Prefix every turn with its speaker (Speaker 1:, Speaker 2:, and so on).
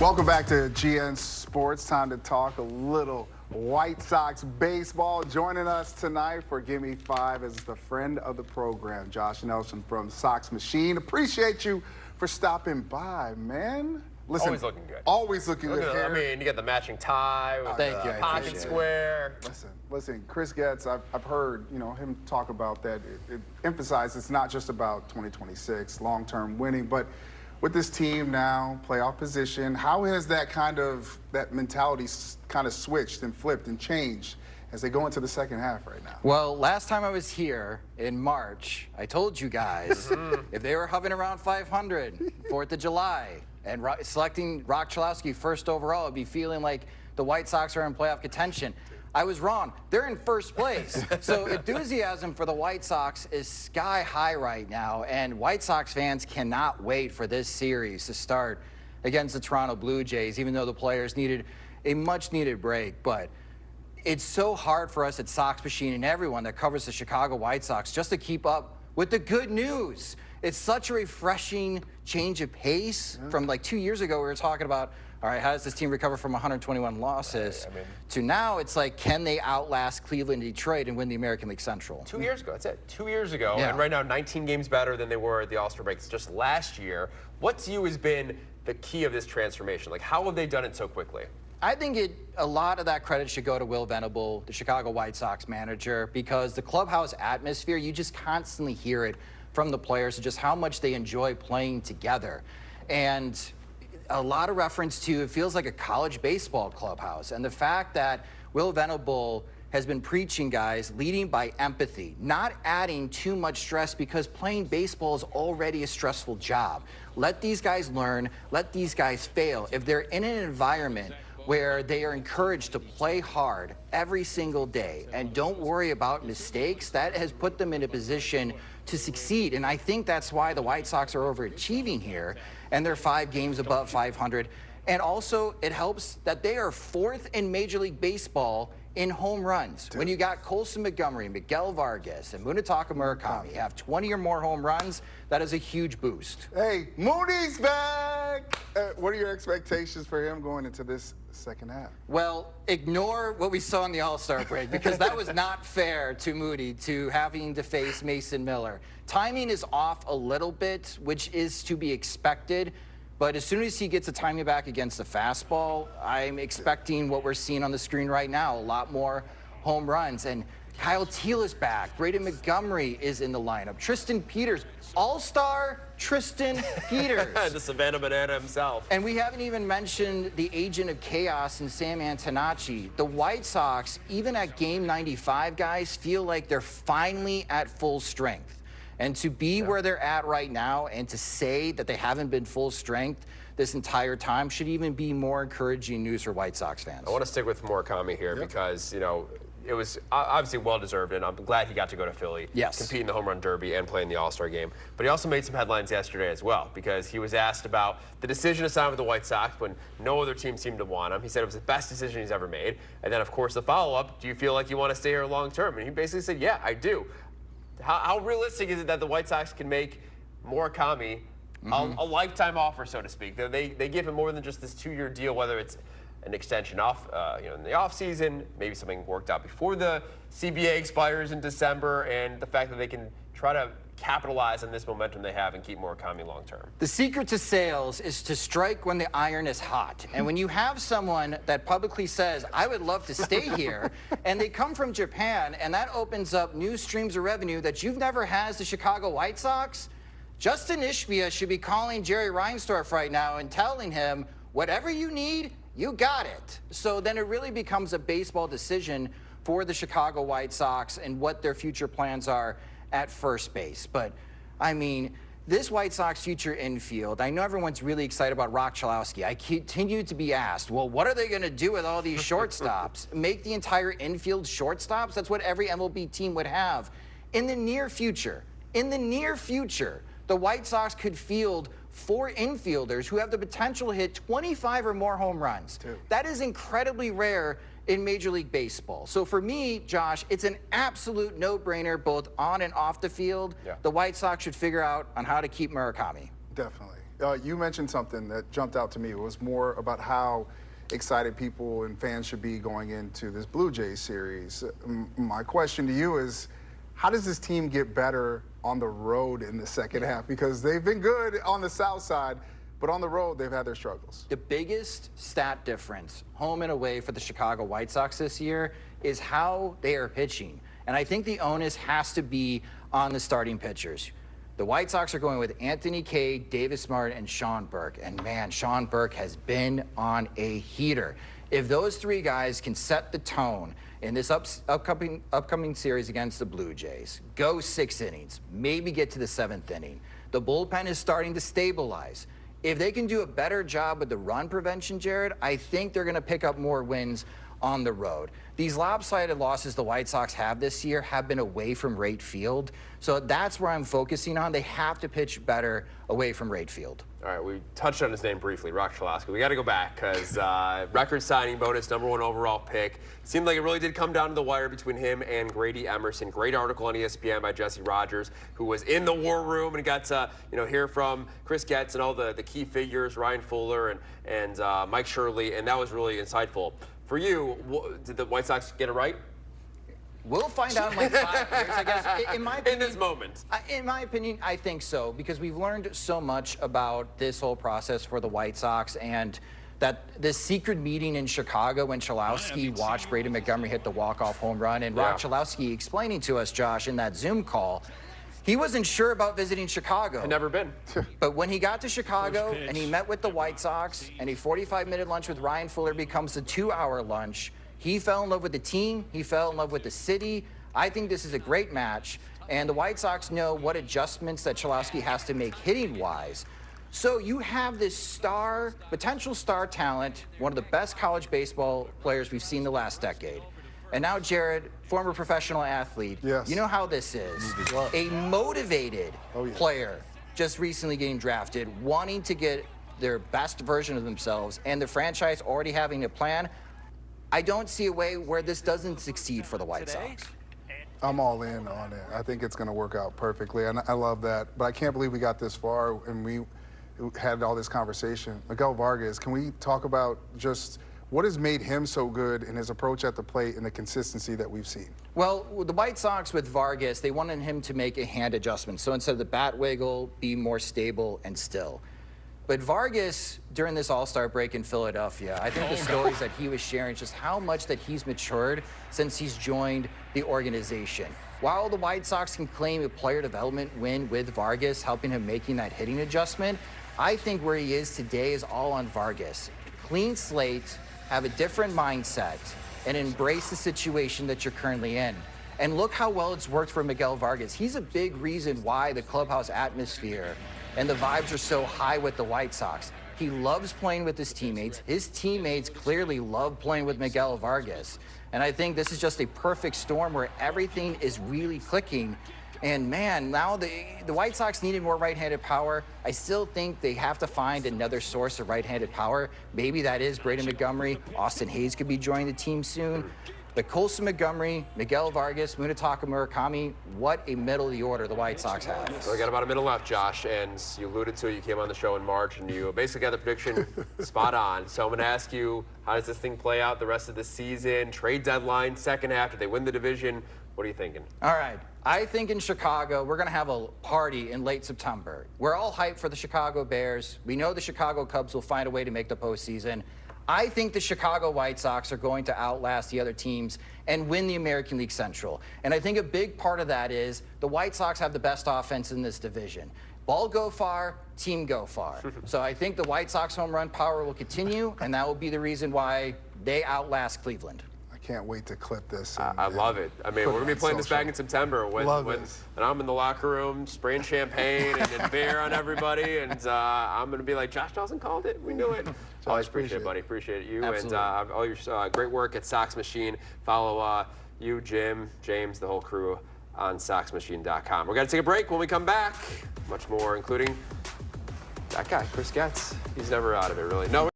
Speaker 1: Welcome back to GN Sports. Time to talk a little White Sox baseball. Joining us tonight for Gimme 5 is the friend of the program, Josh Nelson from Sox Machine. Appreciate you for stopping by, man. Listen,
Speaker 2: always looking good.
Speaker 1: Always looking good.
Speaker 2: I mean, you got the matching tie with the pocket square.
Speaker 1: Listen, Chris Getz, I've heard, him talk about that. It emphasizes it's not just about 2026, long-term winning, but with this team now, playoff position, how has that mentality kind of switched and flipped and changed as they go into the second half right now?
Speaker 3: Well, last time I was here in March, I told you guys if they were hovering around 500, 4th of July, and selecting Roch Cholowsky first overall, I'd be feeling like the White Sox are in playoff contention. I was wrong. They're in first place. So enthusiasm for the White Sox is sky high right now, and White Sox fans cannot wait for this series to start against the Toronto Blue Jays, even though the players needed a much-needed break. But it's so hard for us at Sox Machine and everyone that covers the Chicago White Sox just to keep up with the good news. It's such a refreshing change of pace from like 2 years ago. We were talking about, all right, how does this team recover from 121 losses? To now, it's like, can they outlast Cleveland and Detroit and win the American League Central?
Speaker 2: 2 years ago, that's it. 2 years ago,
Speaker 3: Yeah.
Speaker 2: and right now 19 games better than they were at the All-Star breaks just last year. What to you has been the key of this transformation? Like, how have they done it so quickly?
Speaker 3: I think a lot of that credit should go to Will Venable, the Chicago White Sox manager, because the clubhouse atmosphere, you just constantly hear it from the players, just how much they enjoy playing together. And a lot of reference to, it feels like a college baseball clubhouse. And the fact that Will Venable has been preaching, guys, leading by empathy, not adding too much stress, because playing baseball is already a stressful job. Let these guys learn, let these guys fail. If they're in an environment where they are encouraged to play hard every single day and don't worry about mistakes, that has put them in a position to succeed. And I think that's why the White Sox are overachieving here, and they're 5 games above 500. And also, it helps that they are 4th in Major League Baseball in home runs. When you got Colson Montgomery, Miguel Vargas, and Munetaka Murakami have 20 or more home runs, that is a huge boost.
Speaker 1: Hey, Mooney's back! What are your expectations for him going into this second half?
Speaker 3: Well, ignore what we saw in the All-Star break, because that was not fair to Moody, to having to face Mason Miller. Timing is off a little bit, which is to be expected. But as soon as he gets the timing back against the fastball, I'm expecting what we're seeing on the screen right now, a lot more home runs. And Kyle Teel is back. Braden Montgomery is in the lineup. Tristan Peters, all-star Tristan Peters.
Speaker 2: The Savannah Banana himself.
Speaker 3: And we haven't even mentioned the agent of chaos in Sam Antonacci. The White Sox, even at game 95, guys, feel like they're finally at full strength. And to be where they're at right now and to say that they haven't been full strength this entire time should even be more encouraging news for White Sox fans.
Speaker 2: I want to stick with Murakami here because, it was obviously well-deserved, and I'm glad he got to go to Philly, compete in the Home Run Derby and play in the All-Star game. But he also made some headlines yesterday as well, because he was asked about the decision to sign with the White Sox when no other team seemed to want him. He said it was the best decision he's ever made. And then, of course, the follow-up, do you feel like you want to stay here long-term? And he basically said, yeah, I do. How realistic is it that the White Sox can make Murakami a lifetime offer, so to speak? They give him more than just this 2-year deal, whether it's an extension off, in the offseason, maybe something worked out before the CBA expires in December, and the fact that they can try to capitalize on this momentum they have and keep Murakami long-term.
Speaker 3: The secret to sales is to strike when the iron is hot. And when you have someone that publicly says, I would love to stay here, and they come from Japan, and that opens up new streams of revenue that you've never had as the Chicago White Sox, Justin Ishbia should be calling Jerry Reinsdorf right now and telling him, whatever you need, you got it. So then it really becomes a baseball decision for the Chicago White Sox and what their future plans are at first base. But, I mean, this White Sox future infield, I know everyone's really excited about Roch Cholowsky. I continue to be asked, well, what are they going to do with all these shortstops? Make the entire infield shortstops? That's what every MLB team would have. In the near future, the White Sox could field 4 infielders who have the potential to hit 25 or more home runs. That is incredibly rare in Major League Baseball. So for me, Josh, it's an absolute no-brainer both on and off the field. The White Sox should figure out on how to keep Murakami.
Speaker 1: Definitely. You mentioned something that jumped out to me. It was more about how excited people and fans should be going into this Blue Jays series. My question to you is, how does this team get better on the road in the second half? Because they've been good on the south side, but on the road, they've had their struggles.
Speaker 3: The biggest stat difference, home and away for the Chicago White Sox this year, is how they are pitching. And I think the onus has to be on the starting pitchers. The White Sox are going with Anthony Kay, Davis Martin, and Sean Burke. And man, Sean Burke has been on a heater. If those three guys can set the tone in this upcoming series against the Blue Jays, go 6 innings, maybe get to the 7th inning, the bullpen is starting to stabilize. If they can do a better job with the run prevention, Jarrett, I think they're going to pick up more wins on the road. These lopsided losses the White Sox have this year have been away from right field. So that's where I'm focusing on. They have to pitch better away from right field.
Speaker 2: All right, we touched on his name briefly, Roch Cholowsky. We got to go back because record signing bonus, #1 overall pick. Seemed like it really did come down to the wire between him and Grady Emerson. Great article on ESPN by Jesse Rogers, who was in the war room and got to hear from Chris Getz and all the key figures, Ryan Fuller and Mike Shirley, and that was really insightful. For you, did the White Sox get it right?
Speaker 3: We'll find out in like 5 years, I guess. In my opinion,
Speaker 2: in this moment.
Speaker 3: In my opinion, I think so, because we've learned so much about this whole process for the White Sox, and that this secret meeting in Chicago when Cholowsky watched Brady Montgomery hit the walk-off home run, and Roch Cholowsky explaining to us, Josh, in that Zoom call, he wasn't sure about visiting Chicago.
Speaker 2: Had never been.
Speaker 3: But when he got to Chicago and he met with the White Sox, and a 45-minute lunch with Ryan Fuller becomes a 2-hour lunch, he fell in love with the team. He fell in love with the city. I think this is a great match. And the White Sox know what adjustments that Cholowsky has to make hitting-wise. So you have this potential star talent, one of the best college baseball players we've seen the last decade. And now Jarrett, former professional athlete, you know how this is. A motivated player just recently getting drafted, wanting to get their best version of themselves, and the franchise already having a plan. I don't see a way where this doesn't succeed for the White Sox.
Speaker 1: I'm all in on it. I think it's going to work out perfectly, and I love that. But I can't believe we got this far and we had all this conversation. Miguel Vargas, can we talk about just what has made him so good in his approach at the plate and the consistency that we've seen?
Speaker 3: Well, the White Sox with Vargas, they wanted him to make a hand adjustment. So instead of the bat wiggle, be more stable and still. But Vargas, during this All-Star break in Philadelphia, I think the stories that he was sharing, just how much that he's matured since he's joined the organization. While the White Sox can claim a player development win with Vargas, helping him making that hitting adjustment, I think where he is today is all on Vargas. Clean slate, have a different mindset, and embrace the situation that you're currently in. And look how well it's worked for Miguel Vargas. He's a big reason why the clubhouse atmosphere and the vibes are so high with the White Sox. He loves playing with his teammates. His teammates clearly love playing with Miguel Vargas. And I think this is just a perfect storm where everything is really clicking. And man, now the White Sox needed more right-handed power. I still think they have to find another source of right-handed power. Maybe that is Brady Montgomery. Austin Hayes could be joining the team soon. But Colson Montgomery, Miguel Vargas, Munetaka Murakami, what a middle of the order the White Sox have.
Speaker 2: So we got about a minute left, Josh, and you alluded to it. You came on the show in March, and you basically got the prediction spot on. So I'm going to ask you, how does this thing play out the rest of the season? Trade deadline, second half, did they win the division? What are you thinking?
Speaker 3: All right. I think in Chicago, we're going to have a party in late September. We're all hyped for the Chicago Bears. We know the Chicago Cubs will find a way to make the postseason. I think the Chicago White Sox are going to outlast the other teams and win the American League Central. And I think a big part of that is the White Sox have the best offense in this division. Ball go far, team go far. So I think the White Sox home run power will continue, and that will be the reason why they outlast Cleveland.
Speaker 1: Can't wait to clip this.
Speaker 2: I love it. I mean, we're going to be playing this back in September when I'm in the locker room spraying champagne and beer on everybody, and I'm going to be like, Josh Dawson called it. We knew it. Always appreciate it, buddy. Appreciate you.
Speaker 3: Absolutely.
Speaker 2: And all your great work at Sox Machine. Follow you, Jim, James, the whole crew on SoxMachine.com. We're going to take a break. When we come back, much more, including that guy, Chris Getz. He's never out of it, really. No.